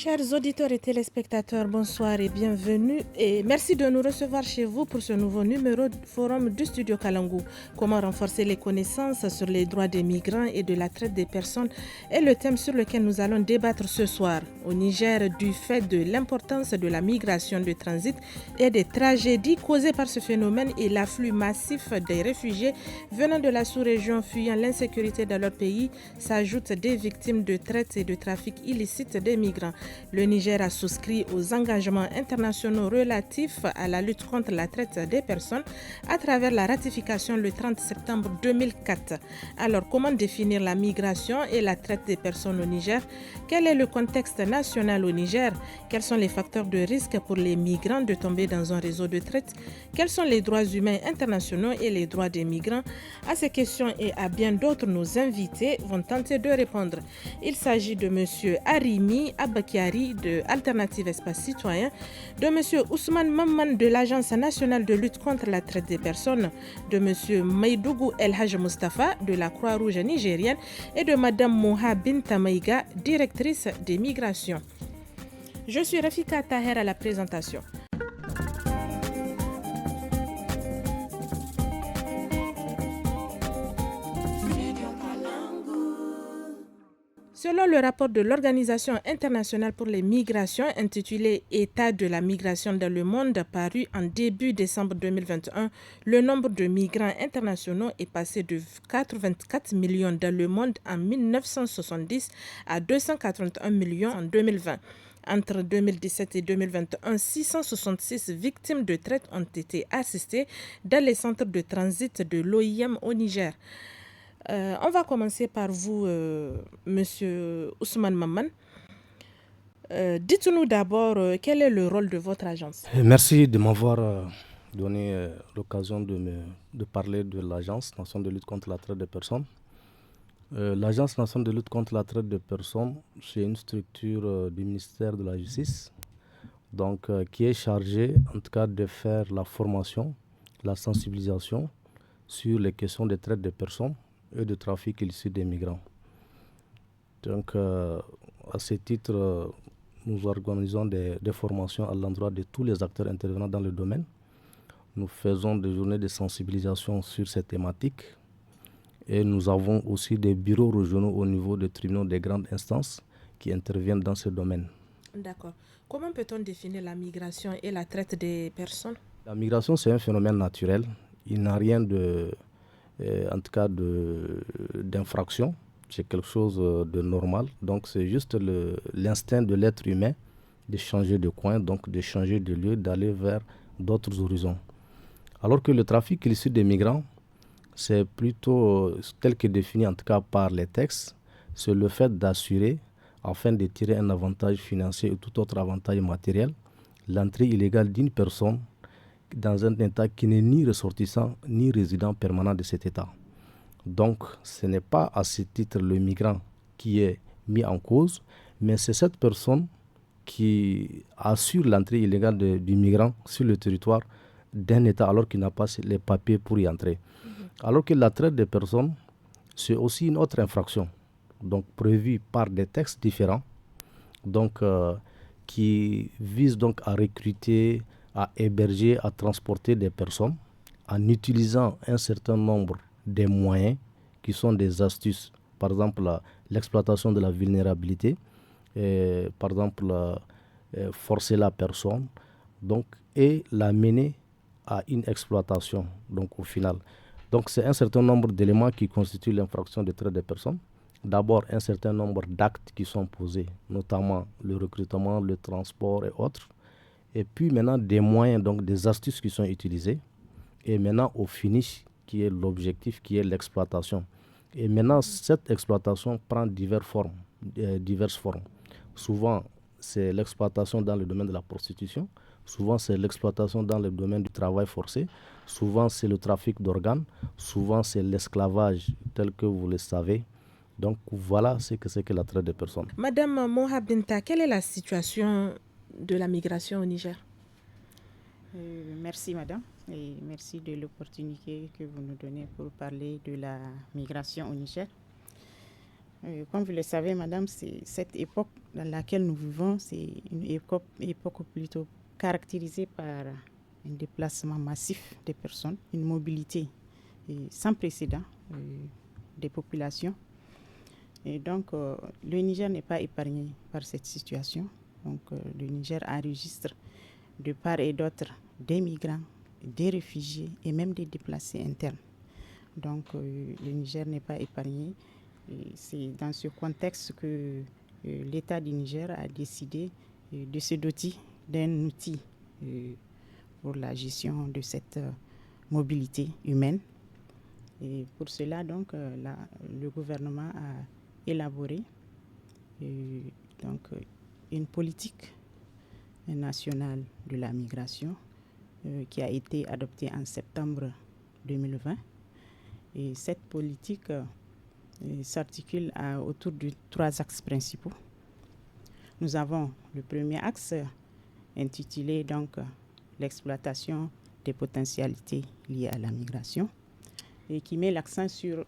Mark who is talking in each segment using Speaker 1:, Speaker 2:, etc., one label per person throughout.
Speaker 1: Chers auditeurs et téléspectateurs, bonsoir et bienvenue et merci de nous recevoir chez vous pour ce nouveau numéro du Forum du Studio Kalangu. Comment renforcer les connaissances sur les droits des migrants et de la traite des personnes est le thème sur lequel nous allons débattre ce soir. Au Niger, du fait de l'importance de la migration de transit et des tragédies causées par ce phénomène et l'afflux massif des réfugiés venant de la sous-région fuyant l'insécurité dans leur pays, s'ajoutent des victimes de traite et de trafic illicite des migrants. Le Niger a souscrit aux engagements internationaux relatifs à la lutte contre la traite des personnes à travers la ratification le 30 septembre 2004. Alors, comment définir la migration et la traite des personnes au Niger? Quel est le contexte national au Niger? Quels sont les facteurs de risque pour les migrants de tomber dans un réseau de traite? Quels sont les droits humains internationaux et les droits des migrants? À ces questions et à bien d'autres, nos invités vont tenter de répondre. Il s'agit de M. Arimi Abakiari de Alternative Espace Citoyen, de M. Ousmane Mamman de l'Agence nationale de lutte contre la traite des personnes, de M. Maïdougou El Haj Mustafa de la Croix-Rouge nigérienne et de Mme Moha Binta Maïga, directrice des migrations. Je suis Rafika Taher à la présentation. Selon le rapport de l'Organisation internationale pour les migrations intitulé État de la migration dans le monde paru en début décembre 2021, le nombre de migrants internationaux est passé de 84 millions dans le monde en 1970 à 281 millions en 2020. Entre 2017 et 2021, 666 victimes de traite ont été assistées dans les centres de transit de l'OIM au Niger. On va commencer par vous, Monsieur Ousmane Mamman. Dites-nous d'abord quel est le rôle de votre agence.
Speaker 2: Merci de m'avoir donné l'occasion de parler de l'Agence nationale de lutte contre la traite des personnes. L'Agence nationale de lutte contre la traite des personnes, c'est une structure du ministère de la Justice, donc qui est chargée en tout cas de faire la formation, la sensibilisation sur les questions de traite des personnes et de trafic illicite des migrants. Donc, à ce titre, nous organisons des formations à l'endroit de tous les acteurs intervenant dans le domaine. Nous faisons des journées de sensibilisation sur ces thématiques et nous avons aussi des bureaux régionaux au niveau des tribunaux des grandes instances qui interviennent dans ce domaine.
Speaker 1: D'accord. Comment peut-on définir la migration et la traite des personnes?
Speaker 2: La migration, c'est un phénomène naturel. Il n'a rien en tout cas d'infraction, c'est quelque chose de normal. Donc c'est juste l'instinct de l'être humain de changer de coin, donc de changer de lieu, d'aller vers d'autres horizons. Alors que le trafic illicite des migrants, c'est plutôt tel que défini en tout cas par les textes, c'est le fait d'assurer, afin de tirer un avantage financier ou tout autre avantage matériel, l'entrée illégale d'une personne dans un État qui n'est ni ressortissant ni résident permanent de cet État. Donc, ce n'est pas à ce titre le migrant qui est mis en cause, mais c'est cette personne qui assure l'entrée illégale du migrant sur le territoire d'un État alors qu'il n'a pas les papiers pour y entrer. Alors que la traite des personnes, c'est aussi une autre infraction, donc prévue par des textes différents, donc qui vise donc à recruter, à héberger, à transporter des personnes en utilisant un certain nombre de moyens qui sont des astuces. Par exemple, l'exploitation de la vulnérabilité, par exemple, forcer la personne donc, et la mener à une exploitation donc, au final. Donc c'est un certain nombre d'éléments qui constituent l'infraction de traite des personnes. D'abord, un certain nombre d'actes qui sont posés, notamment le recrutement, le transport et autres. Et puis maintenant, des moyens, donc des astuces qui sont utilisées. Et maintenant, au finish, qui est l'objectif, qui est l'exploitation. Et maintenant, cette exploitation prend diverses formes. Souvent, c'est l'exploitation dans le domaine de la prostitution. Souvent, c'est l'exploitation dans le domaine du travail forcé. Souvent, c'est le trafic d'organes. Souvent, c'est l'esclavage, tel que vous le savez. Donc, voilà ce que c'est que la traite des personnes.
Speaker 1: Madame Moha Binta, quelle est la situation de la migration au Niger?
Speaker 3: Merci madame et merci de l'opportunité que vous nous donnez pour parler de la migration au Niger. Comme vous le savez, madame, cette époque dans laquelle nous vivons, c'est une époque plutôt caractérisée par un déplacement massif des personnes, une mobilité sans précédent des populations. Et donc, le Niger n'est pas épargné par cette situation. Donc, le Niger enregistre de part et d'autre des migrants, des réfugiés et même des déplacés internes. Donc, le Niger n'est pas épargné. Et c'est dans ce contexte que l'État du Niger a décidé de se doter d'un outil pour la gestion de cette mobilité humaine. Et pour cela, donc, le gouvernement a élaboré une politique nationale de la migration qui a été adoptée en septembre 2020. Et cette politique s'articule autour de 3 axes principaux. Nous avons le premier axe intitulé donc l'exploitation des potentialités liées à la migration et qui met l'accent sur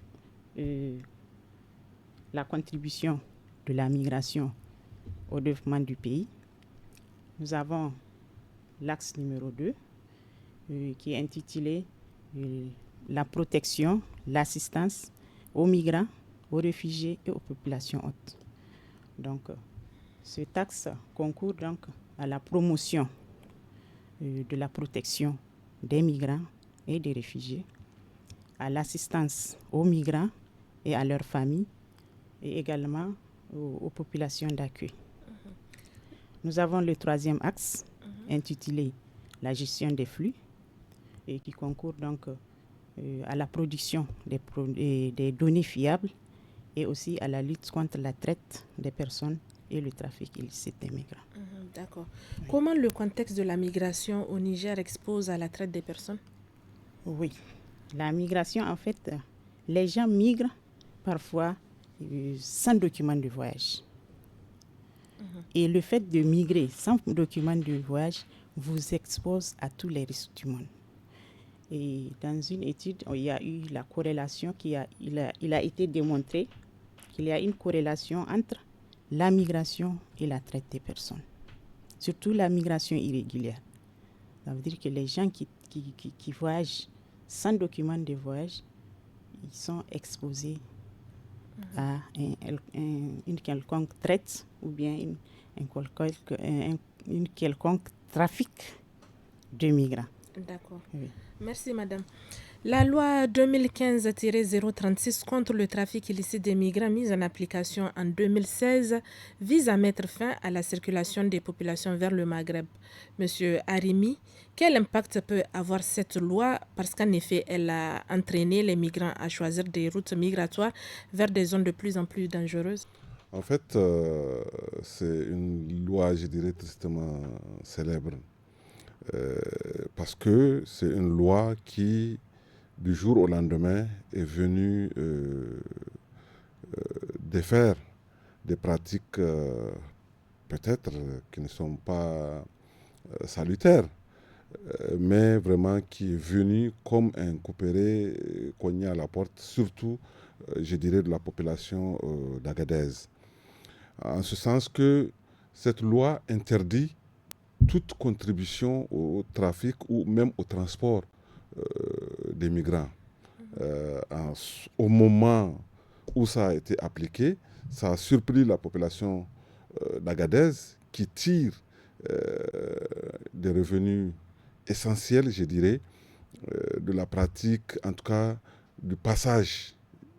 Speaker 3: la contribution de la migration au développement du pays. Nous avons l'axe numéro 2 qui est intitulé la protection, l'assistance aux migrants, aux réfugiés et aux populations hôtes. Donc, cet axe concourt donc à la promotion de la protection des migrants et des réfugiés, à l'assistance aux migrants et à leurs familles, et également aux populations d'accueil. Nous avons le 3e axe intitulé la gestion des flux et qui concourt donc à la production des données fiables et aussi à la lutte contre la traite des personnes et le trafic illicite des migrants.
Speaker 1: D'accord. Oui. Comment le contexte de la migration au Niger expose à la traite des personnes?
Speaker 3: Oui, la migration, en fait, les gens migrent parfois sans document de voyage. Et le fait de migrer sans document de voyage vous expose à tous les risques du monde. Et dans une étude, il y a eu la corrélation, il a été démontré qu'il y a une corrélation entre la migration et la traite des personnes. Surtout la migration irrégulière. Ça veut dire que les gens qui voyagent sans document de voyage, ils sont exposés à une quelconque traite ou bien une quelconque trafic de migrants.
Speaker 1: D'accord. Oui. Merci, madame. La loi 2015-036 contre le trafic illicite des migrants mise en application en 2016 vise à mettre fin à la circulation des populations vers le Maghreb. Monsieur Arimi, quel impact peut avoir cette loi? Parce qu'en effet, elle a entraîné les migrants à choisir des routes migratoires vers des zones de plus en plus dangereuses.
Speaker 4: En fait, c'est une loi, je dirais, tristement célèbre. Parce que c'est une loi qui, du jour au lendemain, est venue défaire des pratiques peut-être qui ne sont pas salutaires, mais vraiment qui est venue comme un couperet cogné à la porte, surtout, je dirais, de la population d'Agadez. En ce sens que cette loi interdit toute contribution au trafic ou même au transport des migrants. Au moment où ça a été appliqué, ça a surpris la population d'Agadez qui tire des revenus essentiels, je dirais, de la pratique, en tout cas du passage,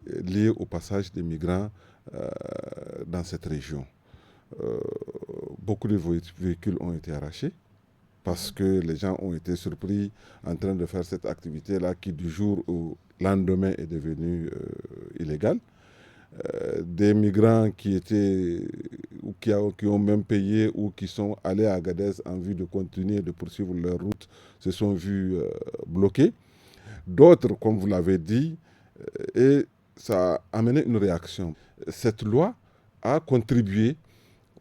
Speaker 4: lié au passage des migrants dans cette région. Beaucoup de véhicules ont été arrachés parce que les gens ont été surpris en train de faire cette activité-là qui du jour au lendemain est devenue illégale. Des migrants qui ont même payé ou qui sont allés à Agadez en vue de continuer de poursuivre leur route se sont vus bloqués. D'autres, comme vous l'avez dit, et ça a amené une réaction. Cette loi a contribué,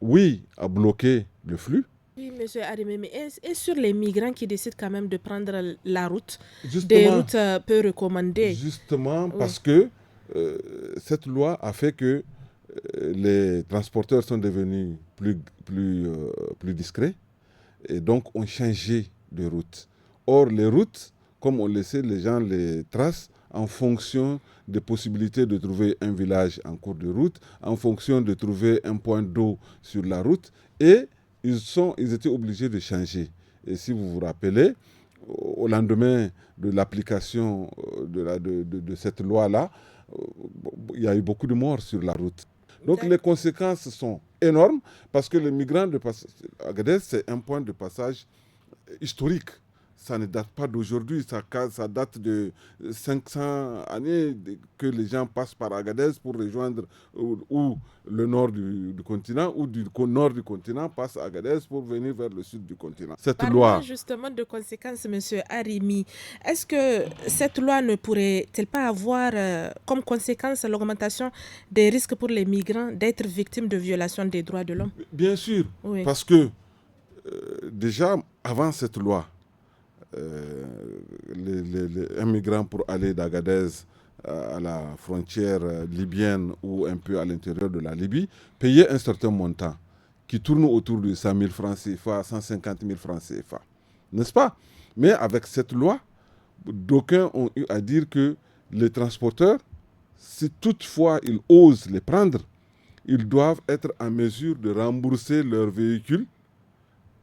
Speaker 4: oui, à bloquer le flux.
Speaker 1: Oui, M. Arimé, mais et sur les migrants qui décident quand même de prendre la route,
Speaker 4: justement,
Speaker 1: des routes peu recommandées?
Speaker 4: Justement, oui. Parce que cette loi a fait que les transporteurs sont devenus plus discrets et donc ont changé de route. Or, les routes, comme on le sait, les gens les tracent en fonction des possibilités de trouver un village en cours de route, en fonction de trouver un point d'eau sur la route, et ils étaient obligés de changer. Et si vous vous rappelez, au lendemain de l'application de cette loi-là, il y a eu beaucoup de morts sur la route. Donc les conséquences sont énormes parce que les migrants de Agadez, c'est un point de passage historique. Ça ne date pas d'aujourd'hui, ça date de 500 années que les gens passent par Agadez pour rejoindre ou le nord du continent ou du nord du continent passe à Agadez pour venir vers le sud du continent. Cette loi...
Speaker 1: justement de conséquences, M. Arimi. Est-ce que cette loi ne pourrait-elle pas avoir comme conséquence l'augmentation des risques pour les migrants d'être victimes de violations des droits de l'homme?
Speaker 4: Bien sûr, oui. Parce que déjà avant cette loi, un migrant pour aller d'Agadez à la frontière libyenne ou un peu à l'intérieur de la Libye payait un certain montant qui tourne autour de 100 000 francs CFA, 150 000 francs CFA. N'est-ce pas? Mais avec cette loi, d'aucuns ont eu à dire que les transporteurs, si toutefois ils osent les prendre, ils doivent être en mesure de rembourser leur véhicule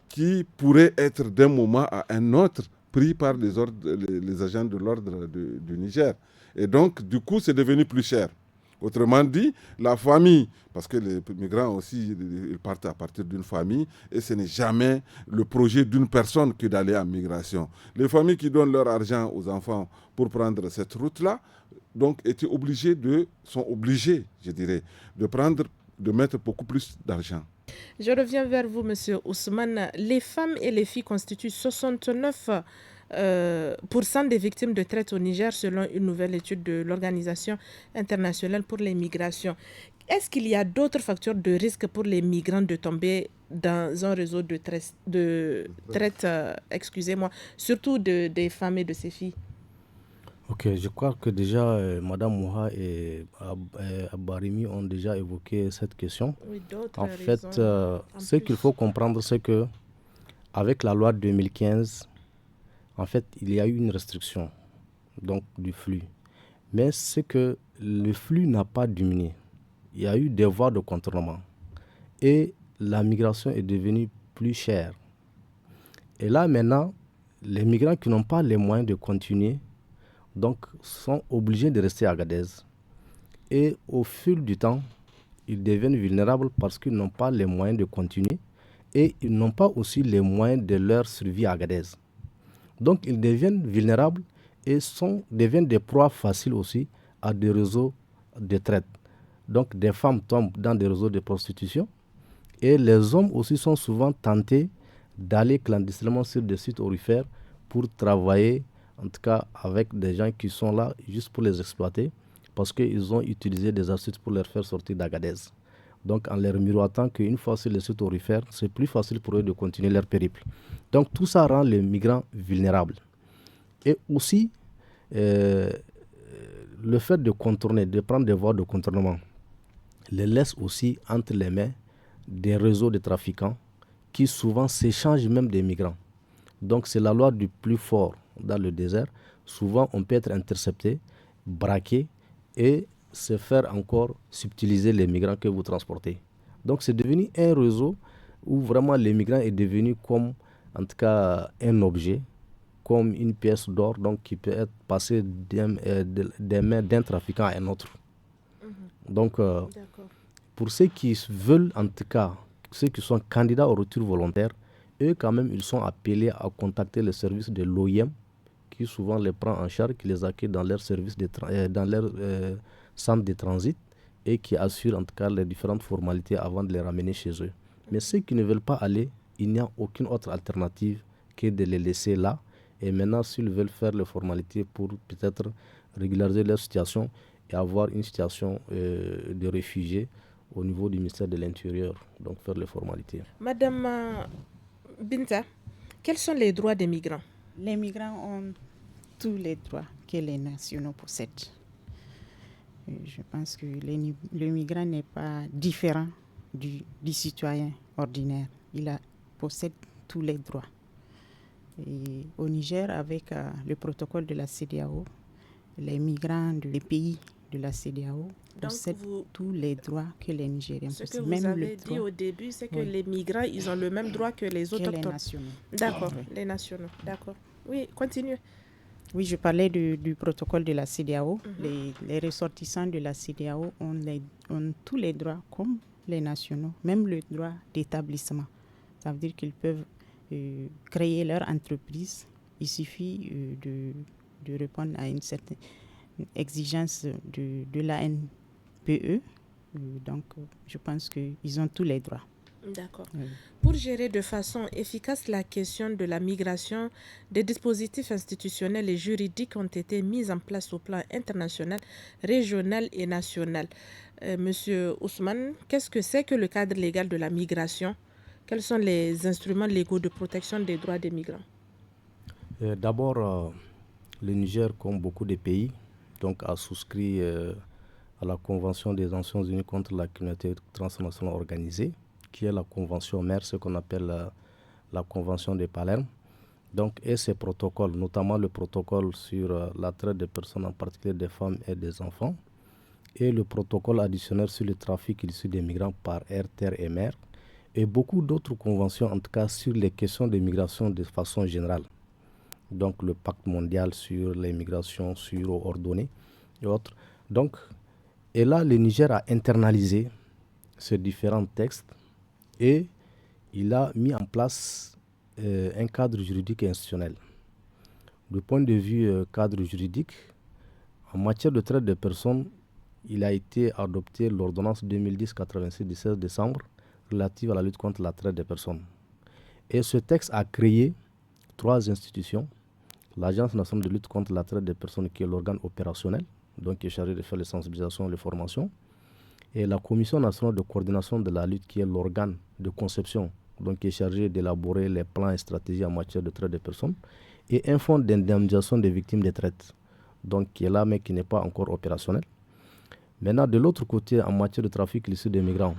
Speaker 4: qui pourrait être d'un moment à un autre pris par les agents de l'ordre du Niger. Et donc, du coup, c'est devenu plus cher. Autrement dit, la famille, parce que les migrants aussi, ils partent à partir d'une famille, et ce n'est jamais le projet d'une personne que d'aller en migration. Les familles qui donnent leur argent aux enfants pour prendre cette route-là, donc, sont obligées, je dirais, de mettre beaucoup plus d'argent.
Speaker 1: Je reviens vers vous, M. Ousmane. Les femmes et les filles constituent 69% des victimes de traite au Niger, selon une nouvelle étude de l'Organisation internationale pour les migrations. Est-ce qu'il y a d'autres facteurs de risque pour les migrants de tomber dans un réseau de traite, surtout des femmes et de ces filles?
Speaker 2: Ok, je crois que déjà Mme Mouha et Abarimi ont déjà évoqué cette question.
Speaker 1: Oui,
Speaker 2: en fait, ce qu'il faut comprendre, c'est que avec la loi 2015, en fait, il y a eu une restriction donc, du flux. Mais c'est que le flux n'a pas diminué. Il y a eu des voies de contournement. Et la migration est devenue plus chère. Et là, maintenant, les migrants qui n'ont pas les moyens de continuer, donc sont obligés de rester à Agadez. Et au fil du temps, ils deviennent vulnérables parce qu'ils n'ont pas les moyens de continuer et ils n'ont pas aussi les moyens de leur survie à Agadez. Donc ils deviennent vulnérables et deviennent des proies faciles aussi à des réseaux de traite. Donc des femmes tombent dans des réseaux de prostitution et les hommes aussi sont souvent tentés d'aller clandestinement sur des sites aurifères pour travailler, en tout cas avec des gens qui sont là juste pour les exploiter, parce qu'ils ont utilisé des astuces pour leur faire sortir d'Agadez. Donc en leur miroitant qu'une fois sur les sites aurifères, c'est plus facile pour eux de continuer leur périple. Donc tout ça rend les migrants vulnérables. Et aussi, le fait de contourner, de prendre des voies de contournement, les laisse aussi entre les mains des réseaux de trafiquants qui souvent s'échangent même des migrants. Donc c'est la loi du plus fort dans le désert. Souvent on peut être intercepté, braqué et se faire encore subtiliser les migrants que vous transportez. Donc c'est devenu un réseau où vraiment les migrants est devenu comme en tout cas un objet, comme une pièce d'or donc qui peut être passée des mains d'un trafiquant à un autre. Donc pour ceux qui veulent en tout cas, ceux qui sont candidats au retour volontaire, eux quand même ils sont appelés à contacter le service de l'OIM qui souvent les prend en charge, qui les accueille dans leur service dans leur centre de transit et qui assure en tout cas les différentes formalités avant de les ramener chez eux. Mais ceux qui ne veulent pas aller, il n'y a aucune autre alternative que de les laisser là. Et maintenant, s'ils veulent faire les formalités pour peut-être régulariser leur situation et avoir une situation de réfugiés au niveau du ministère de l'Intérieur, donc faire les formalités.
Speaker 1: Madame Binta, quels sont les droits des migrants?
Speaker 3: Les migrants ont tous les droits que les nationaux possèdent. Je pense que le migrant n'est pas différent du citoyen ordinaire. Il possède tous les droits. Et au Niger, avec le protocole de la CEDEAO, les migrants des pays de la CEDEAO possèdent tous les droits que les Nigériens possèdent.
Speaker 1: Ce que vous avez dit au début, c'est que les migrants, ils ont le même droit que les autochtones.
Speaker 3: Les nationaux.
Speaker 1: D'accord, les nationaux, d'accord. Oui, continue.
Speaker 3: Oui, je parlais du protocole de la CEDEAO. Les ressortissants de la CEDEAO ont tous les droits comme les nationaux, même le droit d'établissement. Ça veut dire qu'ils peuvent créer leur entreprise. Il suffit de répondre à une certaine exigence de l'ANPE. Donc, je pense qu'ils ont tous les droits.
Speaker 1: D'accord. Pour gérer de façon efficace la question de la migration, des dispositifs institutionnels et juridiques ont été mis en place au plan international, régional et national. Monsieur Ousmane, qu'est-ce que c'est que le cadre légal de la migration? Quels sont les instruments légaux de protection des droits des migrants?
Speaker 2: D'abord, le Niger, comme beaucoup de pays, a souscrit à la Convention des Nations Unies contre la criminalité transnationale organisée, qui est la convention mère, ce qu'on appelle la convention de Palerme. Et ces protocoles, notamment le protocole sur la traite des personnes, en particulier des femmes et des enfants, et le protocole additionnel sur le trafic illicite des migrants par air, terre et mer, et beaucoup d'autres conventions, en tout cas sur les questions de migration de façon générale. Donc le pacte mondial sur les migrations ordonnées et autres. Et là, le Niger a internalisé ces différents textes et il a mis en place un cadre juridique et institutionnel. Du point de vue cadre juridique, en matière de traite des personnes, il a été adopté l'ordonnance 2010-86 du 16 décembre relative à la lutte contre la traite des personnes. Et ce texte a créé 3 institutions. L'Agence nationale de lutte contre la traite des personnes, qui est l'organe opérationnel, qui est chargé de faire les sensibilisations et les formations, et la Commission nationale de coordination de la lutte, qui est l'organe de conception, qui est chargé d'élaborer les plans et stratégies en matière de traite des personnes, et un fonds d'indemnisation des victimes des traites, qui est là mais qui n'est pas encore opérationnel. Maintenant, de l'autre côté, en matière de trafic illicite des migrants,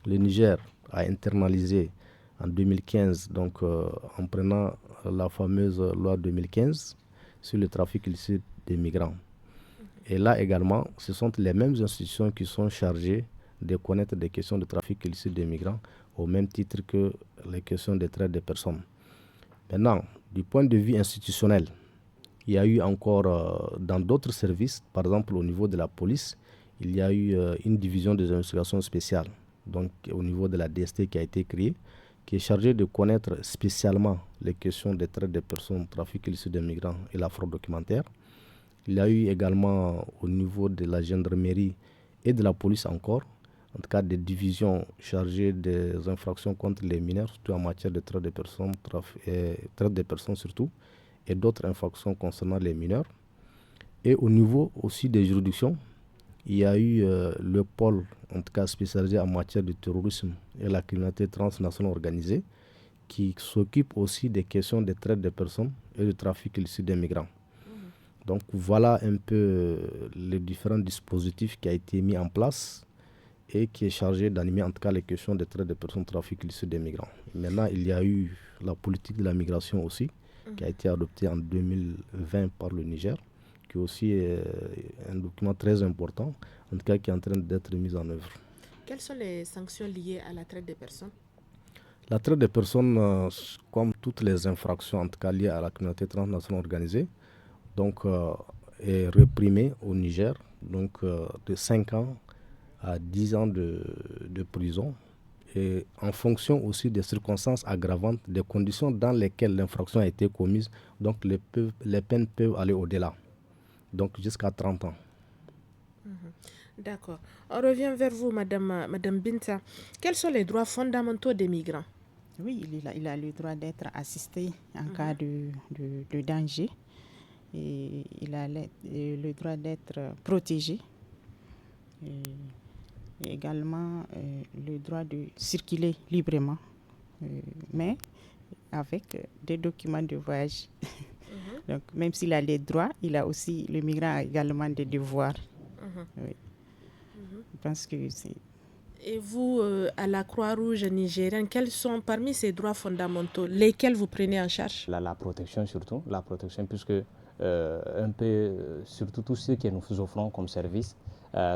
Speaker 2: le Niger a internalisé en 2015, en prenant la fameuse loi 2015 sur le trafic illicite des migrants. Et là également, ce sont les mêmes institutions qui sont chargées de connaître des questions de trafic illicite des migrants au même titre que les questions de traite des personnes. Maintenant, du point de vue institutionnel, il y a eu encore dans d'autres services, par exemple au niveau de la police, il y a eu une division des investigations spéciales, au niveau de la DST qui a été créée, qui est chargée de connaître spécialement les questions de traite des personnes, trafic illicite des migrants et la fraude documentaire. Il y a eu également au niveau de la gendarmerie et de la police encore, en tout cas des divisions chargées des infractions contre les mineurs, surtout en matière de traite des personnes, traite des personnes surtout, et d'autres infractions concernant les mineurs. Et au niveau aussi des juridictions, il y a eu le pôle, en tout cas spécialisé en matière de terrorisme et la criminalité transnationale organisée, qui s'occupe aussi des questions de traite des personnes et de trafic illicite des migrants. Donc voilà un peu les différents dispositifs qui ont été mis en place et qui est chargé d'animer en tout cas les questions de traite des personnes, trafic illicite des migrants. Maintenant, il y a eu la politique de la migration aussi, qui a été adoptée en 2020 par le Niger, qui est aussi un document très important, en tout cas qui est en train d'être mis en œuvre.
Speaker 1: Quelles sont les sanctions liées à la traite des personnes?
Speaker 2: La traite des personnes, comme toutes les infractions, en tout cas liées à la criminalité transnationale organisée, est réprimée au Niger, de 5 ans à 10 ans de prison, et en fonction aussi des circonstances aggravantes, des conditions dans lesquelles l'infraction a été commise, les peines peuvent aller au-delà, jusqu'à 30 ans.
Speaker 1: D'accord. On revient vers vous, Madame Binta. Quels sont les droits fondamentaux des migrants?
Speaker 3: Oui, il a le droit d'être assisté en cas de danger. Et il a le droit d'être protégé. Et également le droit de circuler librement, mais avec des documents de voyage. Donc, même s'il a les droits, le migrant a également des devoirs. Oui. Je pense que c'est...
Speaker 1: Et vous, à la Croix-Rouge nigérienne, quels sont parmi ces droits fondamentaux lesquels vous prenez en charge?
Speaker 2: La protection surtout, la protection puisque un peu, surtout tout ce que nous offrons comme service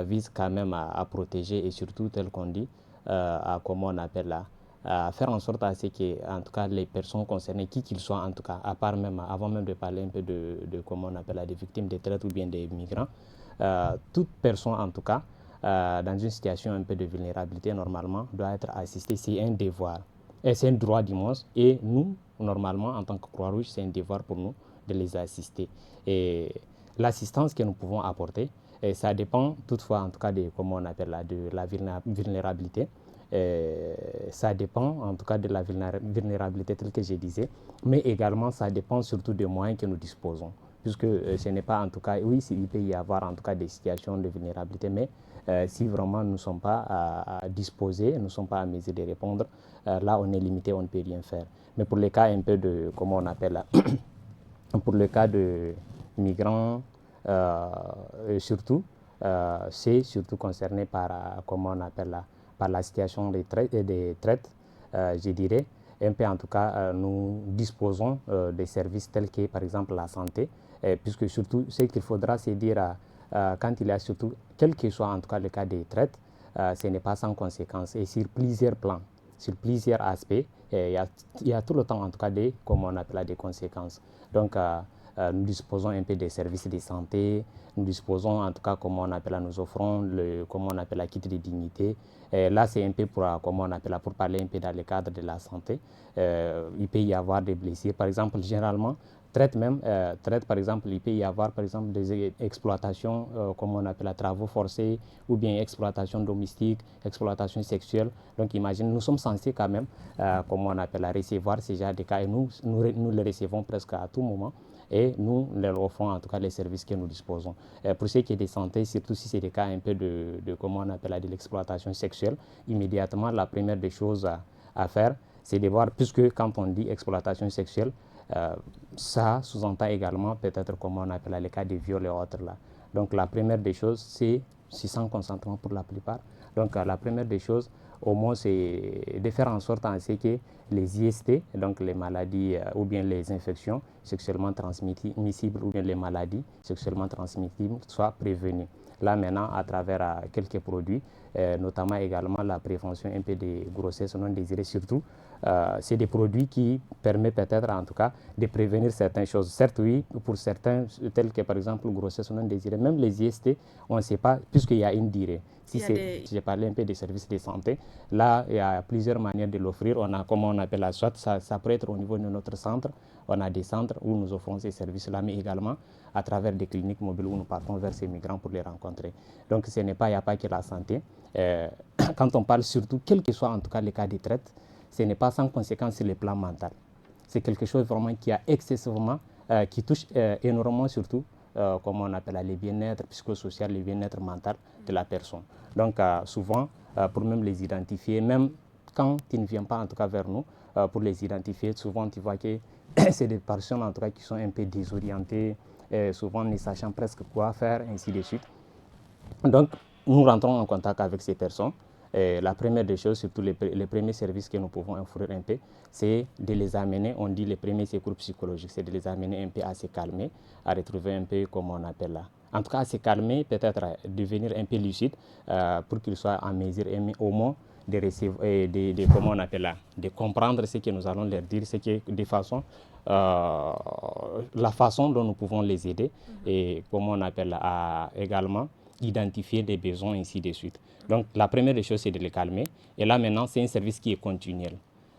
Speaker 2: vise quand même à protéger et surtout tel qu'on dit, à comment on appelle là, à faire en sorte à ce que, en tout cas, les personnes concernées, qui qu'ils soient, en tout cas, à part même, avant même de parler un peu de comment on appelle là, des victimes de traite ou bien des migrants, toute personne, en tout cas, dans une situation un peu de vulnérabilité, normalement, doit être assistée. C'est un devoir. Et c'est un droit d'immense. Et nous, normalement, en tant que Croix-Rouge, c'est un devoir pour nous de les assister. Et l'assistance que nous pouvons apporter, et ça dépend toutefois, en tout cas, de comment on appelle là, de la vulnérabilité. Ça dépend en tout cas de la vulnérabilité telle que je disais, mais également ça dépend surtout des moyens que nous disposons. Puisque ce n'est pas en tout cas, oui, il peut y avoir en tout cas des situations de vulnérabilité, mais si vraiment nous ne sommes pas à disposer, nous ne sommes pas à mesure de répondre, là on est limité, on ne peut rien faire. Mais pour les cas un peu de, comment on appelle là, pour le cas de migrants, surtout, c'est surtout concerné par, comment on appelle là, par la situation des traites, je dirais. Un peu en tout cas, nous disposons des services tels que par exemple la santé, puisque surtout ce qu'il faudra c'est dire quand il y a surtout, quel que soit en tout cas le cas des traites, ce n'est pas sans conséquence et sur plusieurs plans, sur plusieurs aspects, il y a tout le temps en tout cas des, comme on appelle des conséquences. Donc nous disposons un peu des services de santé, nous disposons en tout cas, comme on appelle, nous offrons le, comment on appelle, la kit de dignité. Et là, c'est un peu pour, comment on appelle, pour parler un peu dans le cadre de la santé. Il peut y avoir des blessures. Par exemple, généralement, traite par exemple, il peut y avoir par exemple des exploitations, comme on appelle, travaux forcés, ou bien exploitation domestique, exploitation sexuelle. Donc imagine, nous sommes censés quand même, comme on appelle, recevoir ces genres de cas et nous les recevons presque à tout moment. Et nous leur offrons en tout cas les services que nous disposons. Pour ce qui est de santé, surtout si c'est des cas un peu de comment on appelle, de l'exploitation sexuelle, immédiatement la première des choses à faire, c'est de voir, puisque quand on dit exploitation sexuelle, ça sous-entend également peut-être comment on appelle les cas de viol et autres là. Donc la première des choses, c'est sans consentement pour la plupart. Donc la première des choses, au moins, c'est de faire en sorte à ce que les IST, donc les maladies ou bien les infections sexuellement transmissibles ou bien les maladies sexuellement transmissibles soient prévenues. Là maintenant, à travers quelques produits, notamment également la prévention un peu des grossesses non désirées surtout, c'est des produits qui permettent peut-être en tout cas de prévenir certaines choses. Certes oui, pour certains, tels que par exemple grossesse non désirée, même les IST, on ne sait pas puisqu'il y a une durée. Si j'ai parlé un peu des services de santé, là il y a plusieurs manières de l'offrir. On a, comment on appelle, soit ça peut être au niveau de notre centre, on a des centres où nous offrons ces services-là, mais également à travers des cliniques mobiles où nous partons vers ces migrants pour les rencontrer. Donc il n'y a pas que la santé. Quand on parle surtout, quel que soit en tout cas le cas de traite, ce n'est pas sans conséquence sur le plan mental. C'est quelque chose vraiment qui a excessivement, qui touche énormément surtout, comme on appelle le bien-être psychosocial, le bien-être mental de la personne. Donc souvent, pour même les identifier, même quand ils ne viennent pas en tout cas vers nous, pour les identifier, souvent tu vois que c'est des personnes en tout cas qui sont un peu désorientées, souvent ne sachant presque quoi faire, ainsi de suite. Donc nous rentrons en contact avec ces personnes. Et la première des choses, surtout les premiers services que nous pouvons offrir un peu, c'est de les amener, on dit les premiers secours psychologiques, c'est de les amener un peu à se calmer, à retrouver un peu comme on appelle là. En tout cas, à se calmer, peut-être à devenir un peu lucide pour qu'ils soient en mesure au moins de recevoir, comment on appelle là, de comprendre ce que nous allons leur dire, ce que de façon, la façon dont nous pouvons les aider et comment on appelle là, également identifier des besoins, ainsi de suite. Donc la première des choses, c'est de les calmer. Et là maintenant, c'est un service qui est continuel.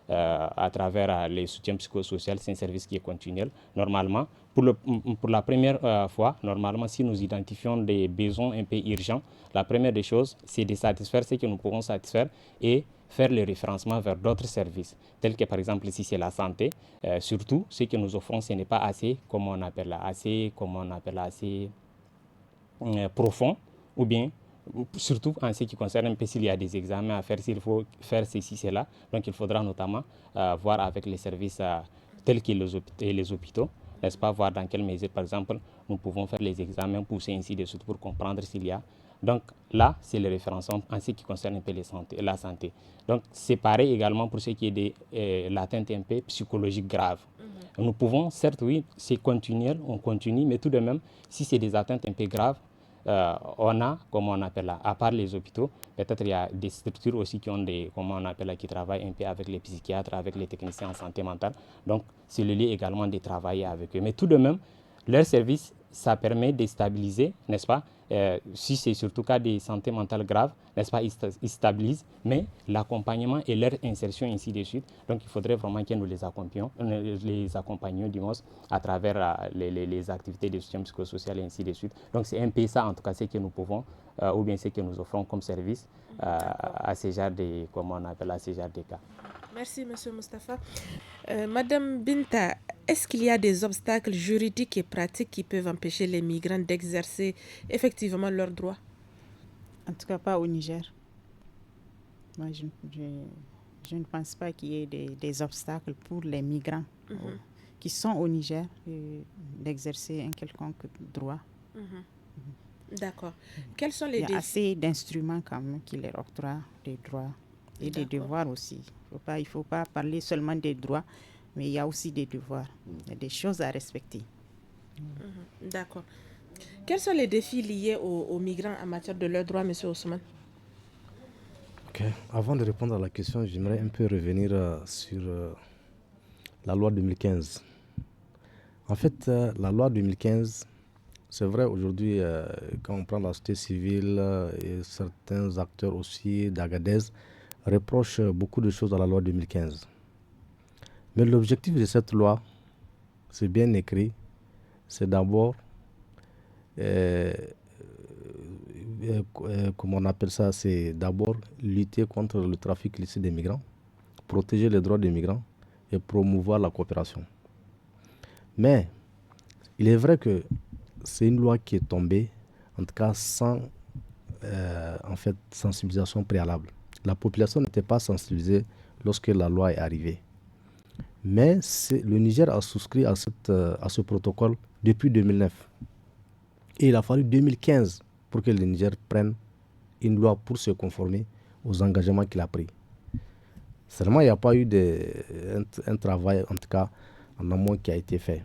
Speaker 2: À travers les soutiens psychosociaux, c'est un service qui est continuel. Normalement, pour la première fois, normalement, si nous identifions des besoins un peu urgents, la première des choses, c'est de satisfaire ce que nous pouvons satisfaire et faire le référencement vers d'autres services, tels que par exemple si c'est la santé, surtout ce que nous offrons, ce n'est pas assez, comme on appelle assez profond, ou bien surtout en ce qui concerne un peu s'il y a des examens à faire, s'il faut faire ceci, cela. Donc il faudra notamment voir avec les services tels que les hôpitaux, n'est-ce pas, voir dans quelle mesure, par exemple, nous pouvons faire les examens poussés ainsi de suite pour comprendre s'il y a
Speaker 5: Donc là, c'est le référencement en ce qui concerne un peu la santé. Donc c'est pareil également pour ce qui est de l'atteinte un peu psychologique grave. Nous pouvons, certes, oui, c'est continuel, on continue, mais tout de même, si c'est des atteintes un peu graves, on a, comment on appelle là, à part les hôpitaux, peut-être il y a des structures aussi qui ont des, comment on appelle là, qui travaillent un peu avec les psychiatres, avec les techniciens en santé mentale. Donc, c'est le lieu également de travailler avec eux. Mais tout de même, leur service, ça permet de stabiliser, n'est-ce pas? Si c'est surtout cas de santé mentale grave, n'est-ce pas, ils stabilisent, mais l'accompagnement et leur insertion ainsi de suite. Donc il faudrait vraiment que nous les accompagnions du moins à travers les activités de soutien psychosocial et ainsi de suite. Donc c'est un peu ça en tout cas ce que nous pouvons ou bien ce que nous offrons comme service à ces genres de, comment on appelle, à ces genres de cas.
Speaker 1: Merci, M. Moustapha. Madame Binta, est-ce qu'il y a des obstacles juridiques et pratiques qui peuvent empêcher les migrants d'exercer effectivement leurs droits?
Speaker 3: En tout cas, pas au Niger. Moi, je ne pense pas qu'il y ait des obstacles pour les migrants qui sont au Niger d'exercer un quelconque droit.
Speaker 1: D'accord. Quels sont les
Speaker 3: défis? Il y a
Speaker 1: défis?
Speaker 3: assez d'instruments quand même qui leur octroient des droits et des devoirs aussi. Il ne faut pas parler seulement des droits, mais il y a aussi des devoirs. Il y a des choses à respecter.
Speaker 1: D'accord. Quels sont les défis liés aux migrants en matière de leurs droits, M. Ousmane?
Speaker 2: Ok. Avant de répondre à la question, j'aimerais un peu revenir sur la loi 2015. En fait, la loi 2015, c'est vrai aujourd'hui, quand on prend la société civile et certains acteurs aussi d'Agadez, reprochent beaucoup de choses à la loi 2015. Mais l'objectif de cette loi, c'est bien écrit, c'est d'abord, comment on appelle ça, c'est d'abord lutter contre le trafic illicite des migrants, protéger les droits des migrants et promouvoir la coopération. Mais il est vrai que c'est une loi qui est tombée, en tout cas sans sensibilisation préalable. La population n'était pas sensibilisée lorsque la loi est arrivée. Mais le Niger a souscrit à ce protocole depuis 2009. Et il a fallu 2015 pour que le Niger prenne une loi pour se conformer aux engagements qu'il a pris. Seulement, il n'y a pas eu un travail, en tout cas, en amont qui a été fait.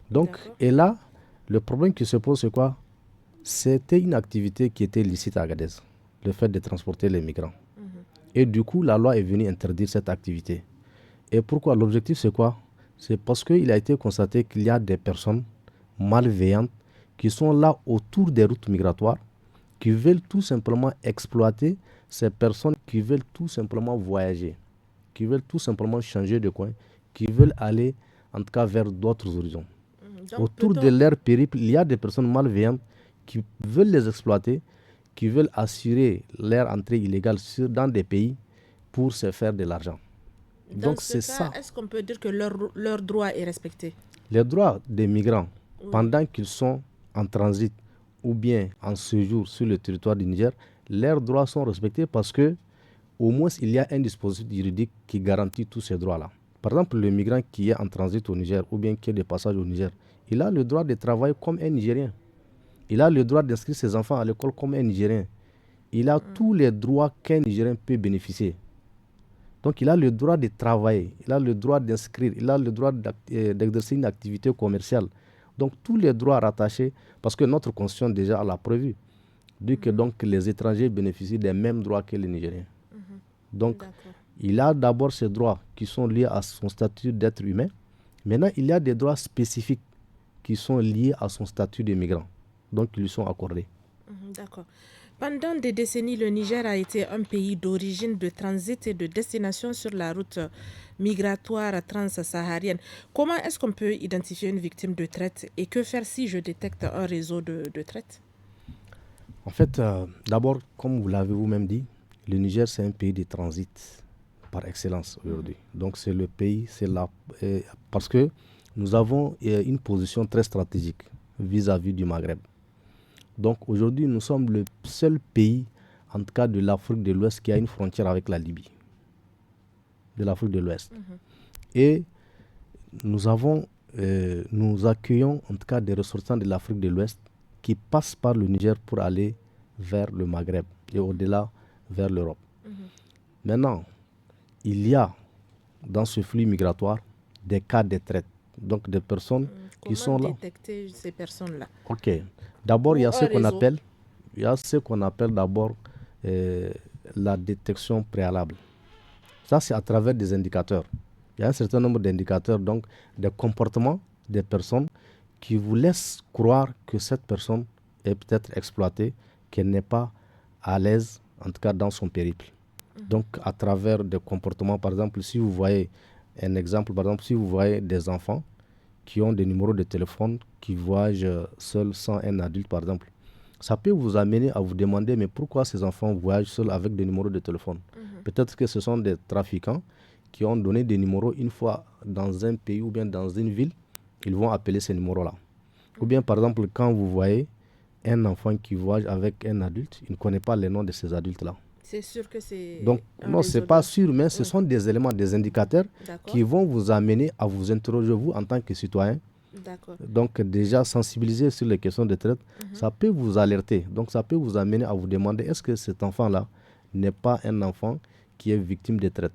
Speaker 2: Donc, et là, le problème qui se pose, c'est quoi? C'était une activité qui était licite à Agadez, le fait de transporter les migrants. Et du coup, la loi est venue interdire cette activité. Et pourquoi? L'objectif, c'est quoi? C'est parce qu'il a été constaté qu'il y a des personnes malveillantes qui sont là autour des routes migratoires, qui veulent tout simplement exploiter ces personnes qui veulent tout simplement voyager, qui veulent tout simplement changer de coin, qui veulent aller, en tout cas, vers d'autres horizons. Autour de leur périple, il y a des personnes malveillantes qui veulent les exploiter, qui veulent assurer leur entrée illégale dans des pays pour se faire de l'argent. Donc c'est ça.
Speaker 1: Est-ce qu'on peut dire que leur droit est respecté?
Speaker 2: Les droits des migrants, pendant qu'ils sont en transit ou bien en séjour sur le territoire du Niger, leurs droits sont respectés parce que au moins il y a un dispositif juridique qui garantit tous ces droits-là. Par exemple, le migrant qui est en transit au Niger ou bien qui est de passage au Niger, il a le droit de travailler comme un Nigérien. Il a le droit d'inscrire ses enfants à l'école comme un Nigérien. Il a tous les droits qu'un Nigérien peut bénéficier. Donc il a le droit de travailler, il a le droit d'inscrire, il a le droit d'exercer une activité commerciale. Donc tous les droits rattachés, parce que notre constitution déjà l'a prévu, dit que donc les étrangers bénéficient des mêmes droits que les Nigériens. Donc il a d'abord ces droits qui sont liés à son statut d'être humain. Maintenant il y a des droits spécifiques qui sont liés à son statut de migrant. Donc ils lui sont accordés.
Speaker 1: D'accord. Pendant des décennies, le Niger a été un pays d'origine, de transit et de destination sur la route migratoire transsaharienne. Comment est-ce qu'on peut identifier une victime de traite et que faire si je détecte un réseau de traite?
Speaker 2: En fait, d'abord, comme vous l'avez vous-même dit, le Niger, c'est un pays de transit par excellence aujourd'hui. Donc c'est le pays, parce que nous avons une position très stratégique vis-à-vis du Maghreb. Donc aujourd'hui, nous sommes le seul pays, en tout cas de l'Afrique de l'Ouest, qui a une frontière avec la Libye, de l'Afrique de l'Ouest. Et nous accueillons en tout cas des ressortissants de l'Afrique de l'Ouest qui passent par le Niger pour aller vers le Maghreb et au-delà vers l'Europe. Maintenant, il y a dans ce flux migratoire des cas de traite, donc des personnes qui sont là.
Speaker 1: Comment détecter ces personnes-là?
Speaker 2: Ok. D'abord, il y a ce qu'on
Speaker 1: réseau.
Speaker 2: appelle, d'abord la détection préalable. Ça, c'est à travers des indicateurs. Il y a un certain nombre d'indicateurs, donc des comportements des personnes qui vous laissent croire que cette personne est peut-être exploitée, qu'elle n'est pas à l'aise, en tout cas dans son périple. Donc, à travers des comportements, par exemple, si vous voyez si vous voyez des enfants qui ont des numéros de téléphone, qui voyagent seuls sans un adulte, par exemple, ça peut vous amener à vous demander, mais pourquoi ces enfants voyagent seuls avec des numéros de téléphone? Peut-être que ce sont des trafiquants qui ont donné des numéros une fois dans un pays ou bien dans une ville, ils vont appeler ces numéros-là. Ou bien, par exemple, quand vous voyez un enfant qui voyage avec un adulte, il ne connaît pas les noms de ces adultes-là.
Speaker 1: C'est sûr que c'est...
Speaker 2: Donc, non, ce n'est pas sûr, mais ce sont des éléments, des indicateurs qui vont vous amener à vous interroger, vous, en tant que citoyen. Donc, déjà, sensibiliser sur les questions de traite, ça peut vous alerter. Donc, ça peut vous amener à vous demander, est-ce que cet enfant-là n'est pas un enfant qui est victime de traite?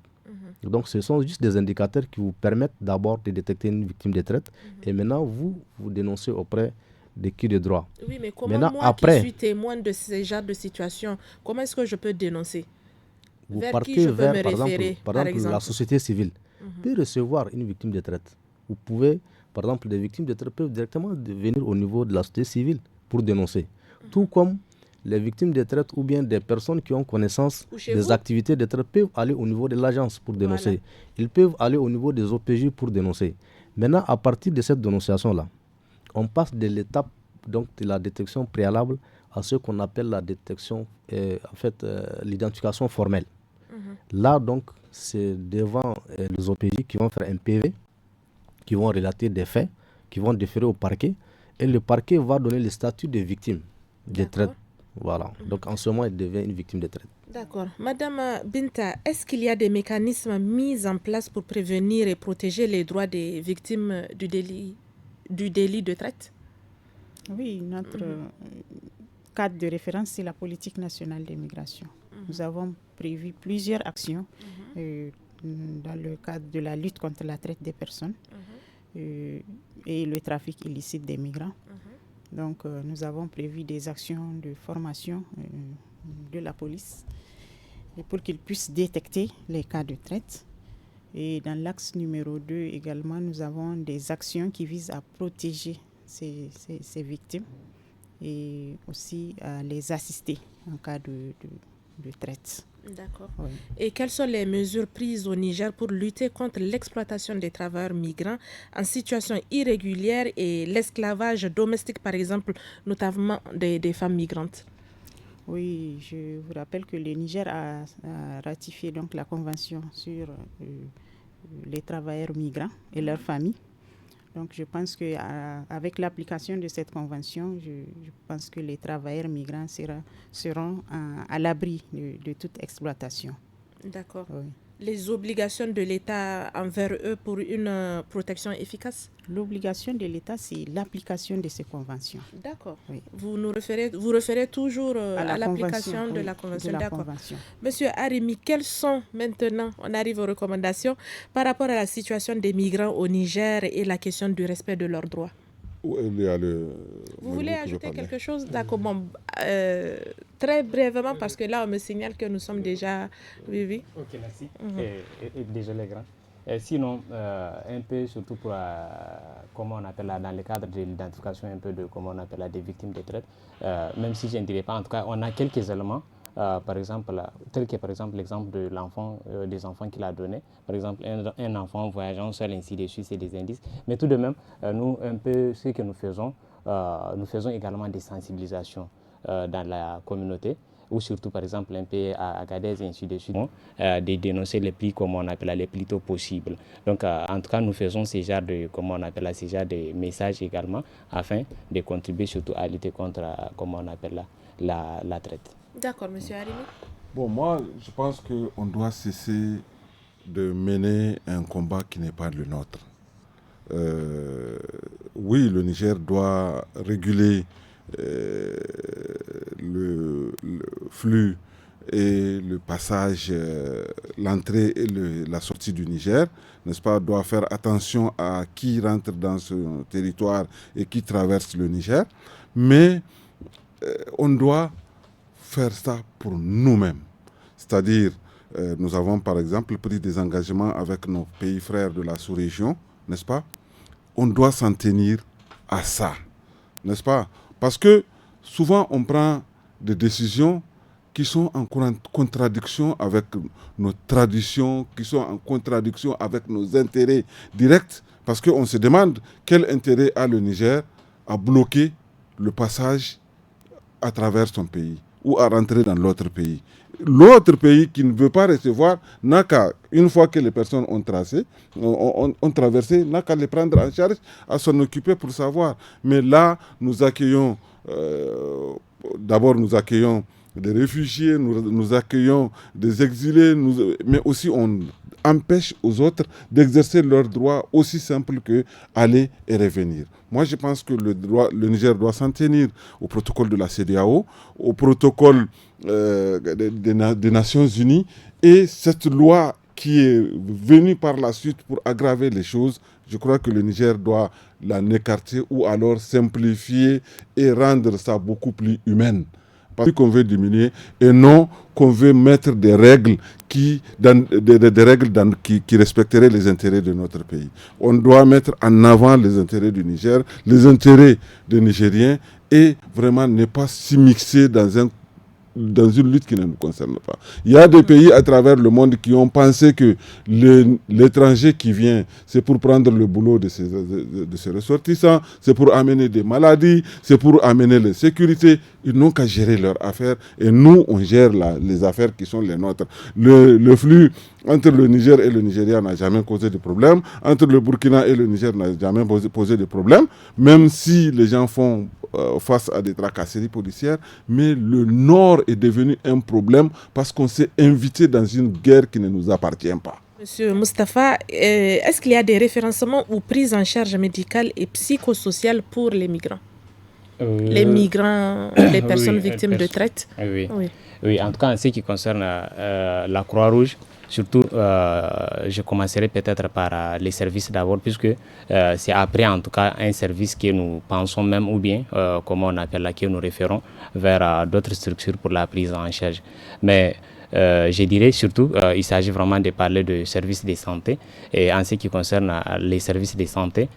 Speaker 2: Donc, ce sont juste des indicateurs qui vous permettent d'abord de détecter une victime de traite. Et maintenant, vous dénoncez auprès de qui de droit.
Speaker 1: Oui, mais comment
Speaker 2: maintenant,
Speaker 1: moi qui suis témoin de ces genres de situations, comment est-ce que je peux dénoncer?
Speaker 2: Vous
Speaker 1: vers
Speaker 2: partez
Speaker 1: qui je peux
Speaker 2: vers,
Speaker 1: me
Speaker 2: par
Speaker 1: référer,
Speaker 2: exemple, la société civile peut recevoir une victime de traite. Vous pouvez, par exemple, des victimes de traite peuvent directement venir au niveau de la société civile pour dénoncer. Tout comme les victimes de traite ou bien des personnes qui ont connaissance des activités de traite peuvent aller au niveau de l'agence pour dénoncer. Ils peuvent aller au niveau des OPJ pour dénoncer. Maintenant, à partir de cette dénonciation-là, on passe de l'étape donc de la détection préalable à ce qu'on appelle la détection, l'identification formelle. Là, donc, c'est devant les OPJ qui vont faire un PV, qui vont relater des faits, qui vont déférer au parquet, et le parquet va donner le statut de victime de traite. Voilà. Donc, en ce moment, elle devient une victime de traite.
Speaker 1: D'accord. Madame Binta, est-ce qu'il y a des mécanismes mis en place pour prévenir et protéger les droits des victimes du délit de traite?
Speaker 3: Oui, notre cadre de référence, c'est la politique nationale des migrations. Nous avons prévu plusieurs actions dans le cadre de la lutte contre la traite des personnes et le trafic illicite des migrants. Donc, nous avons prévu des actions de formation de la police pour qu'ils puissent détecter les cas de traite. Et dans l'axe numéro 2 également, nous avons des actions qui visent à protéger ces victimes et aussi à les assister en cas de traite.
Speaker 1: D'accord. Oui. Et quelles sont les mesures prises au Niger pour lutter contre l'exploitation des travailleurs migrants en situation irrégulière et l'esclavage domestique, par exemple, notamment des femmes migrantes?
Speaker 3: Oui, je vous rappelle que le Niger a ratifié donc la convention sur les travailleurs migrants et leurs familles. Donc, je pense qu'avec l'application de cette convention, je pense que les travailleurs migrants seront à l'abri de toute exploitation.
Speaker 1: D'accord.
Speaker 3: Oui.
Speaker 1: Les obligations de l'État envers eux pour une protection efficace?
Speaker 3: L'obligation de l'État, c'est l'application de ces conventions.
Speaker 1: D'accord.
Speaker 3: Oui.
Speaker 1: Vous référez toujours à l'application de la convention.
Speaker 3: D'accord.
Speaker 1: Monsieur Arimi, quelles sont maintenant, on arrive aux recommandations, par rapport à la situation des migrants au Niger et la question du respect de leurs droits?
Speaker 4: Vous
Speaker 1: voulez ajouter quelque chose? D'accord. Très brièvement, parce que là, on me signale que nous sommes déjà... Oui.
Speaker 5: Ok, merci. Désolé, grand. Sinon, un peu surtout pour, comment on appelle là, dans le cadre de l'identification un peu de, comment on appelle là, des victimes de traite, même si je ne dirais pas, en tout cas, on a quelques éléments. Par exemple, tel que par exemple l'exemple de l'enfant, des enfants qu'il a donné, par exemple un enfant voyageant seul, ainsi de suite, c'est des indices. Mais tout de même, nous, un peu ce que nous faisons également des sensibilisations dans la communauté, ou surtout par exemple un peu à Agadez et ainsi de suite, de dénoncer les plis, comme on appelle les plus tôt possible. Donc en tout cas, nous faisons ces genres de, comment on appelle ces genres de messages également, afin de contribuer surtout à lutter contre, comment on appelle la traite.
Speaker 1: D'accord, monsieur Arimi.
Speaker 4: Bon, moi, je pense qu'on doit cesser de mener un combat qui n'est pas le nôtre. Oui, le Niger doit réguler le flux et le passage, l'entrée et la sortie du Niger, n'est-ce pas, doit faire attention à qui rentre dans ce territoire et qui traverse le Niger, mais on doit faire ça pour nous-mêmes. C'est-à-dire, nous avons par exemple pris des engagements avec nos pays frères de la sous-région, n'est-ce pas? On doit s'en tenir à ça, n'est-ce pas? Parce que souvent on prend des décisions qui sont en contradiction avec nos traditions, qui sont en contradiction avec nos intérêts directs, parce qu'on se demande quel intérêt a le Niger à bloquer le passage à travers son pays ou à rentrer dans l'autre pays. L'autre pays qui ne veut pas recevoir n'a qu'à, une fois que les personnes ont traversé, n'a qu'à les prendre en charge, à s'en occuper pour savoir. Mais là, nous accueillons, d'abord nous accueillons des réfugiés, nous accueillons des exilés, mais aussi on empêche aux autres d'exercer leurs droits aussi simples que aller et revenir. Moi, je pense que le Niger doit s'en tenir au protocole de la CEDEAO, au protocole des Nations Unies, et cette loi qui est venue par la suite pour aggraver les choses, je crois que le Niger doit l'en écarter ou alors simplifier et rendre ça beaucoup plus humaine. Parce qu'on veut diminuer et non qu'on veut mettre des règles qui respecteraient les intérêts de notre pays. On doit mettre en avant les intérêts du Niger, les intérêts des Nigériens et vraiment ne pas s'immiscer dans une lutte qui ne nous concerne pas. Il y a des pays à travers le monde qui ont pensé que l'étranger qui vient, c'est pour prendre le boulot de ses ressortissants, c'est pour amener des maladies, c'est pour amener l'insécurité. Ils n'ont qu'à gérer leurs affaires et nous, on gère les affaires qui sont les nôtres. Le flux entre le Niger et le Nigeria n'a jamais causé de problème. Entre le Burkina et le Niger n'a jamais posé de problème, même si les gens font face à des tracasseries policières. Mais le Nord est devenu un problème parce qu'on s'est invité dans une guerre qui ne nous appartient pas.
Speaker 1: Monsieur Moustapha, est-ce qu'il y a des référencements ou prises en charge médicale et psychosociale pour les migrants? Les migrants, les personnes victimes de traite?
Speaker 5: Oui, en tout cas, en ce qui concerne la Croix-Rouge, surtout, je commencerai peut-être par les services d'abord, puisque c'est après, en tout cas, un service que nous pensons même, ou bien, comment on appelle là, que nous référons vers d'autres structures pour la prise en charge. Mais je dirais surtout, il s'agit vraiment de parler de services de santé. Et en ce qui concerne les services de santé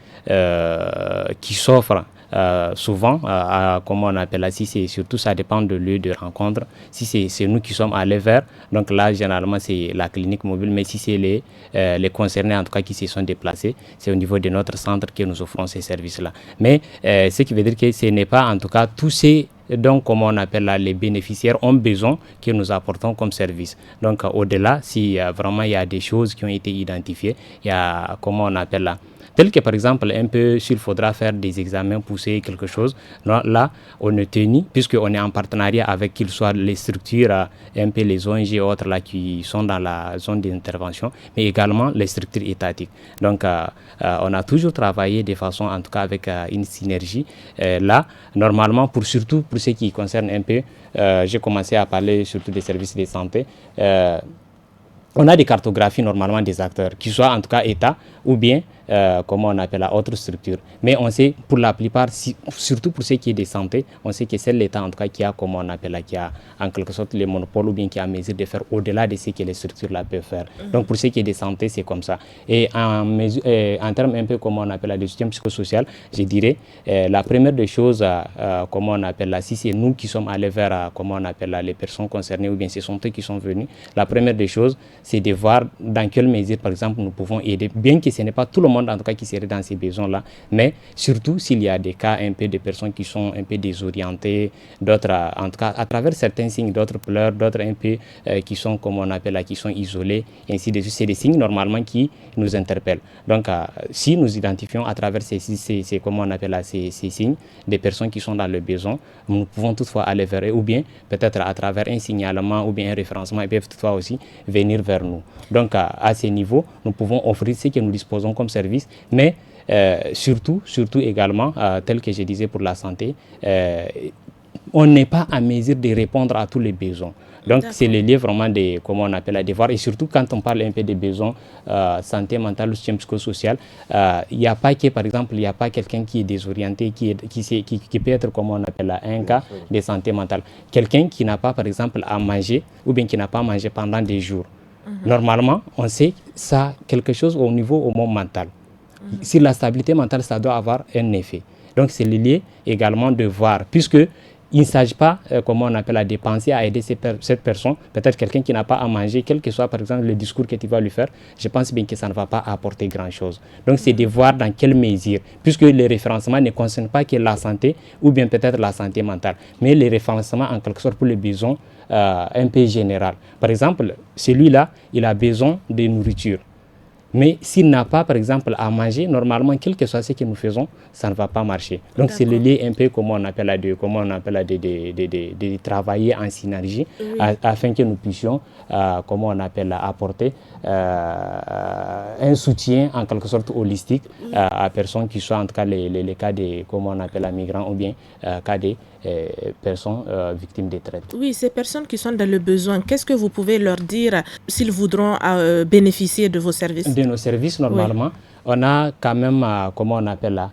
Speaker 5: qui s'offrent souvent, comment on appelle là, si c'est surtout ça dépend de lieu de rencontre. Si c'est nous qui sommes allés vers, donc là généralement c'est la clinique mobile, mais si c'est les concernés en tout cas qui se sont déplacés, c'est au niveau de notre centre que nous offrons ces services-là. Mais ce qui veut dire que ce n'est pas en tout cas tous ces donc, comme on appelle là, les bénéficiaires ont besoin que nous apportons comme service. Donc, au-delà, si vraiment il y a des choses qui ont été identifiées, il y a, comment on appelle là, tel que par exemple, un peu, s'il faudra faire des examens poussés, quelque chose, là, on est tenu, puisqu'on est en partenariat avec qu'ils soient les structures, un peu les ONG et autres là, qui sont dans la zone d'intervention, mais également les structures étatiques. Donc, on a toujours travaillé de façon, en tout cas, avec une synergie. Là, normalement, surtout pour ce qui concerne un peu, j'ai commencé à parler surtout des services de santé. On a des cartographies normalement des acteurs, qui soient en tout cas État ou bien, comment on appelle la autre structure. Mais on sait pour la plupart, surtout pour ce qui est de santé, on sait que c'est l'État en tout cas qui a, comment on appelle là, qui a en quelque sorte les monopoles ou bien qui a mesure de faire au-delà de ce que les structures là peuvent faire. Donc pour ce qui est de santé, c'est comme ça. Et en termes un peu, comment on appelle la de soutien psychosocial, je dirais, la première des choses, comment on appelle là, si c'est nous qui sommes allés vers, comment on appelle là, les personnes concernées ou bien ce sont eux qui sont venus, la première des choses, c'est de voir dans quelle mesure, par exemple, nous pouvons aider, bien que ce n'est pas tout le monde en tout cas qui serait dans ces besoins-là, mais surtout s'il y a des cas un peu de personnes qui sont un peu désorientées, d'autres, en tout cas à travers certains signes, d'autres pleurent, d'autres un peu qui sont, comme on appelle là, qui sont isolés, et ainsi de suite. C'est des signes normalement qui nous interpellent. Donc, si nous identifions à travers ces comment on appelle là, ces signes, des personnes qui sont dans le besoin, nous pouvons toutefois aller vers eux, ou bien peut-être à travers un signalement ou bien un référencement, ils peuvent toutefois aussi venir vers nous. Donc, à ce niveau, nous pouvons offrir ce que nous disposons comme service, mais surtout également, tel que je disais pour la santé, on n'est pas à mesure de répondre à tous les besoins. Donc, c'est le lieu vraiment de, comment on appelle, la devoir. Et surtout, quand on parle un peu des besoins santé mentale ou soutien psychosocial, il n'y a pas que, par exemple, il n'y a pas quelqu'un qui est désorienté, qui peut être, comment on appelle, un cas de santé mentale. Quelqu'un qui n'a pas, par exemple, à manger ou bien qui n'a pas mangé pendant des jours. Normalement, on sait que ça a quelque chose au monde mental. Sur la stabilité mentale, ça doit avoir un effet. Donc, c'est lié également de voir, puisque il ne s'agit pas, comment on appelle, à dépenser, à aider cette personne, peut-être quelqu'un qui n'a pas à manger, quel que soit par exemple le discours que tu vas lui faire, je pense bien que ça ne va pas apporter grand-chose. Donc c'est de voir dans quelle mesure, puisque le référencement ne concerne pas que la santé ou bien peut-être la santé mentale, mais le référencement en quelque sorte pour les besoins un peu général. Par exemple, celui-là, il a besoin de nourriture. Mais s'il n'a pas, par exemple, à manger, normalement, quel que soit ce que nous faisons, ça ne va pas marcher. Donc, c'est le lien un peu, comment on appelle, de travailler en synergie afin que nous puissions, comment on appelle, apporter un soutien, en quelque sorte, holistique à personnes qui soient, en tout cas, les cas de, comment on appelle, migrants ou bien cas des personnes victimes de traite.
Speaker 1: Oui, ces personnes qui sont dans le besoin, qu'est-ce que vous pouvez leur dire s'ils voudront bénéficier de vos services?
Speaker 5: De nos services, normalement, on a quand même, comment on appelle là,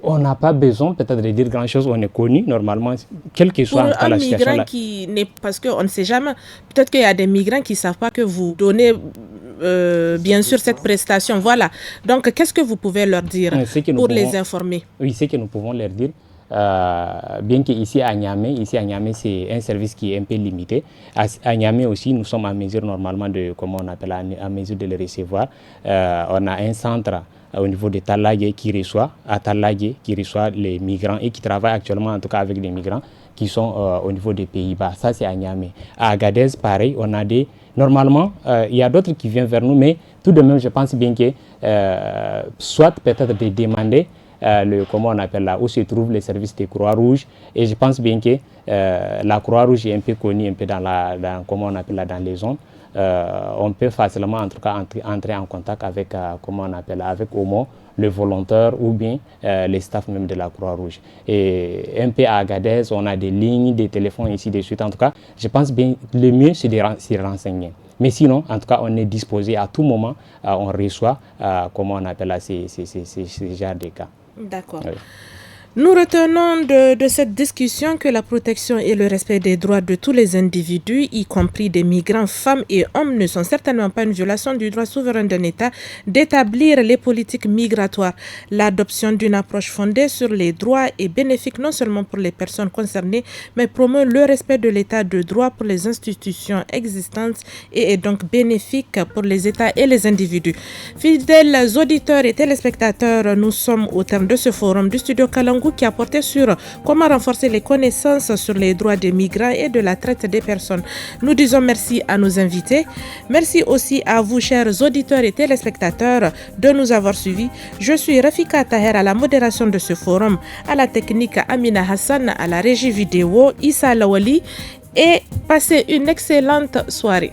Speaker 5: on n'a pas besoin peut-être de dire grand-chose, on est connu normalement, quelle que soit
Speaker 1: pour
Speaker 5: la situation.
Speaker 1: Pour un migrant qui n'est, parce qu'on ne sait jamais, peut-être qu'il y a des migrants qui ne savent pas que vous donnez bien sûr cette prestation. Voilà. Donc, qu'est-ce que vous pouvez leur dire pour les informer?
Speaker 5: Oui, c'est que nous pouvons leur dire. Bien qu'ici à Niamey, c'est un service qui est un peu limité. À Niamey aussi, nous sommes à mesure normalement de, comment on appelle, à mesure de le recevoir. On a un centre au niveau de Talagué qui reçoit les migrants et qui travaille actuellement en tout cas avec des migrants qui sont au niveau des Pays-Bas. Ça, c'est à Niamey. À Agadez, pareil, on a des... Normalement, il y a d'autres qui viennent vers nous, mais tout de même, je pense bien que soit peut-être de demander comment on appelle là, où se trouvent les services de Croix-Rouge. Et je pense bien que la Croix-Rouge est un peu connue un peu comment on appelle là, dans les zones. On peut facilement en tout cas entrer en contact avec, comment on appelle là, avec au moins le volontaire ou bien les staffs même de la Croix-Rouge. Et un peu à Agadez, on a des lignes, des téléphones ici de suite. En tout cas, je pense bien le mieux c'est de s'y renseigner. Mais sinon, en tout cas, on est disposé à tout moment, on reçoit, comment on appelle là, ces genres de cas.
Speaker 1: D'accord. Oui. Nous retenons de cette discussion que la protection et le respect des droits de tous les individus, y compris des migrants, femmes et hommes, ne sont certainement pas une violation du droit souverain d'un État d'établir les politiques migratoires. L'adoption d'une approche fondée sur les droits est bénéfique non seulement pour les personnes concernées, mais promeut le respect de l'État de droit pour les institutions existantes et est donc bénéfique pour les États et les individus. Fidèles auditeurs et téléspectateurs, nous sommes au terme de ce forum du Studio Kalangu qui a porté sur comment renforcer les connaissances sur les droits des migrants et de la traite des personnes. Nous disons merci à nos invités. Merci aussi à vous, chers auditeurs et téléspectateurs, de nous avoir suivis. Je suis Rafika Taher à la modération de ce forum, à la technique Amina Hassan, à la régie vidéo Issa Lawali, et passez une excellente soirée.